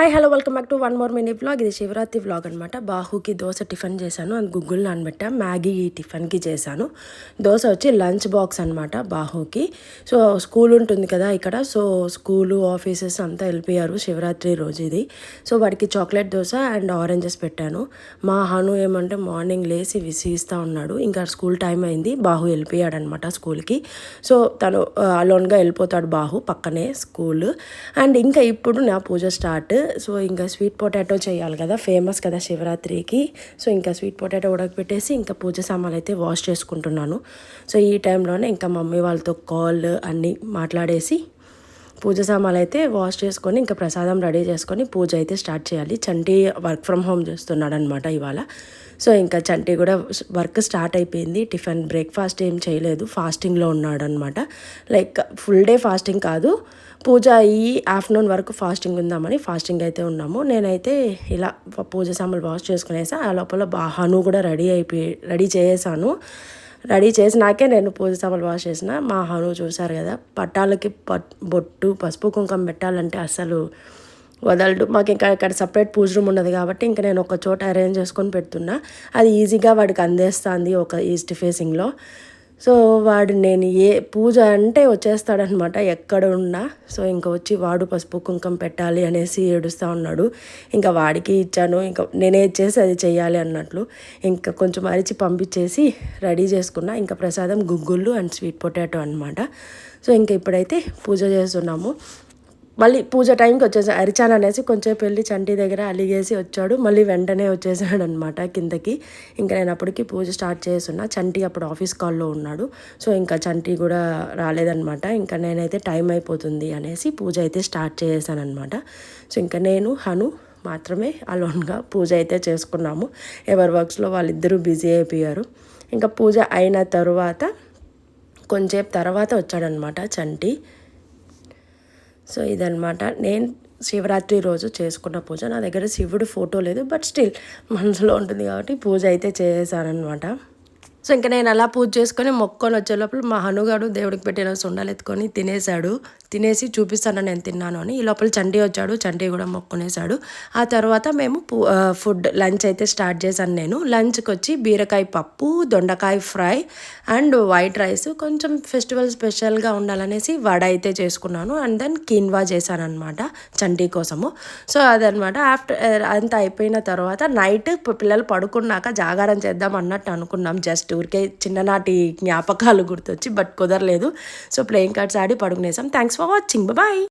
Hi hello welcome back to one more mini vlog. ఇది Shivaratri vlog అనమాట. బాహుకి dosa tiffin చేశాను, అది గుగ్గులు నానబెట్టా. మ్యాగీ టిఫిన్కి చేశాను. దోశ వచ్చి లంచ్ బాక్స్ అనమాట బాహుకి. సో స్కూల్ ఉంటుంది కదా ఇక్కడ, సో స్కూలు ఆఫీసెస్ అంతా వెళ్ళిపోయారు శివరాత్రి రోజు ఇది. సో వాడికి చాక్లెట్ దోశ అండ్ ఆరెంజెస్ పెట్టాను. మా హను ఏమంటే మార్నింగ్ లేసి విసిగిస్తూ ఉన్నాడు. ఇంకా స్కూల్ టైం అయింది, బాహు వెళ్ళిపోయాడు అనమాట స్కూల్కి. సో తను అలోన్గా వెళ్ళిపోతాడు బాహు, పక్కనే స్కూల్. అండ్ ఇంకా ఇప్పుడు నా పూజ స్టార్ట్. సో ఇంకా స్వీట్ పొటాటో చేయాలి కదా, ఫేమస్ కదా శివరాత్రికి. సో ఇంకా స్వీట్ పొటాటో ఉడకపెట్టేసి ఇంకా పూజ సామాన్లు అయితే వాష్ చేసుకుంటున్నాను. సో ఈ టైంలోనే ఇంకా మమ్మీ వాళ్ళతో కాల్ అన్నీ మాట్లాడేసి పూజ సామాన్లు అయితే వాష్ చేసుకొని ఇంకా ప్రసాదం రెడీ చేసుకొని పూజ అయితే స్టార్ట్ చేయాలి. చంటి వర్క్ ఫ్రమ్ హోమ్ చేస్తున్నాడు అనమాట ఇవాళ. సో ఇంకా చంటి కూడా వర్క్ స్టార్ట్ అయిపోయింది. టిఫిన్ బ్రేక్ఫాస్ట్ ఏం చేయలేదు, ఫాస్టింగ్లో ఉన్నాడు అనమాట. లైక్ ఫుల్ డే ఫాస్టింగ్ కాదు, పూజ అయ్యి ఆఫ్టర్నూన్ వరకు ఫాస్టింగ్ ఉందామని ఫాస్టింగ్ అయితే ఉన్నాము. నేనైతే ఇలా పూజ సామాన్లు వాష్ చేసుకునేసా. ఆ లోపల హను కూడా రెడీ చేసాను. రెడీ చేసినాకే నేను పూజ సామాన్లు వాష్ చేసిన. మా హను చూసారు కదా, పట్టాలకి బొట్టు పసుపు కుంకుమ పెట్టాలంటే అసలు వదలడు. మాకు ఇంకా ఇక్కడ సపరేట్ పూజ రూమ్ ఉండదు కాబట్టి ఇంకా నేను ఒక చోట అరేంజ్ చేసుకొని పెడుతున్నా. అది ఈజీగా వాడికి అందేస్తుంది ఒక ఈస్ట్ ఫేసింగ్లో. సో వాడు నేను పూజ అంటే వచ్చేస్తాడనమాట ఎక్కడ ఉన్నా. సో ఇంకా వచ్చి వాడు పసుపు కుంకుమ పెట్టాలి అనేసి ఏడుస్తూ ఉన్నాడు. ఇంకా వాడికి ఇచ్చాను, ఇంకా నేనే చేసి అది చెయ్యాలి అన్నట్లు. ఇంకా కొంచెం అరిచి పంపించేసి రెడీ చేసుకున్నా. ఇంకా ప్రసాదం గుగ్గుళ్ళు అండ్ స్వీట్ పొటాటో అనమాట. సో ఇంకా ఇప్పుడైతే పూజ చేస్తున్నాము. మళ్ళీ పూజ టైంకి వచ్చేసాడు. అరిచాను అనేసి కొంచెం వెళ్ళి చంటి దగ్గర అలిగేసి వచ్చాడు, మళ్ళీ వెంటనే వచ్చేసాడు అనమాట కిందకి. ఇంకా నేను అప్పటికి పూజ స్టార్ట్ చేస్తున్నా. చంటి అప్పుడు ఆఫీస్ కాల్లో ఉన్నాడు. సో ఇంకా చంటి కూడా రాలేదనమాట. ఇంకా నేనైతే టైం అయిపోతుంది అనేసి పూజ అయితే స్టార్ట్ చేసాను అనమాట. సో ఇంకా నేను హను మాత్రమే అలోన్గా పూజ అయితే చేసుకున్నాము. ఎవరి వర్క్స్లో వాళ్ళిద్దరూ బిజీ అయిపోయారు. ఇంకా పూజ అయిన తర్వాత కొంచెంసేపు తర్వాత వచ్చాడనమాట చంటి. సో ఇదనమాట నేను శివరాత్రి రోజు చేసుకున్న పూజ. నా దగ్గర శివుడు ఫోటో లేదు, బట్ స్టిల్ మనసులో ఉంటుంది కాబట్టి పూజ అయితే చేశానమాట. సో ఇంకా నేను అలా పూజ చేసుకొని మొక్కొని వచ్చే లోపల మా హనుగాడు దేవుడికి పెట్టిన సుండలు ఎత్తుకొని తినేసి చూపిస్తాను నేను తిన్నాను అని. ఈ లోపల చంటి వచ్చాడు, చంటి కూడా మొక్కునేసాడు. ఆ తర్వాత మేము ఫుడ్ లంచ్ అయితే స్టార్ట్ చేశాను నేను. లంచ్కి వచ్చి బీరకాయ పప్పు, దొండకాయ ఫ్రై అండ్ వైట్ రైస్. కొంచెం ఫెస్టివల్ స్పెషల్గా ఉండాలనేసి వడ అయితే చేసుకున్నాను. అండ్ దెన్ కిన్వా చేశాను అనమాట చంటి కోసము. సో అదనమాట. ఆఫ్టర్ అంతా అయిపోయిన తర్వాత నైట్ పిల్లలు పడుకున్నాక జాగారం చేద్దాం అన్నట్టు అనుకున్నాం. జస్ట్ ఊరికే చిన్ననాటి జ్ఞాపకాలు గుర్తొచ్చి, బట్ కుదరలేదు. సో ప్లేయింగ్ కార్డ్స్ ఆడి పడుకునేసాం. Thanks for watching, bye.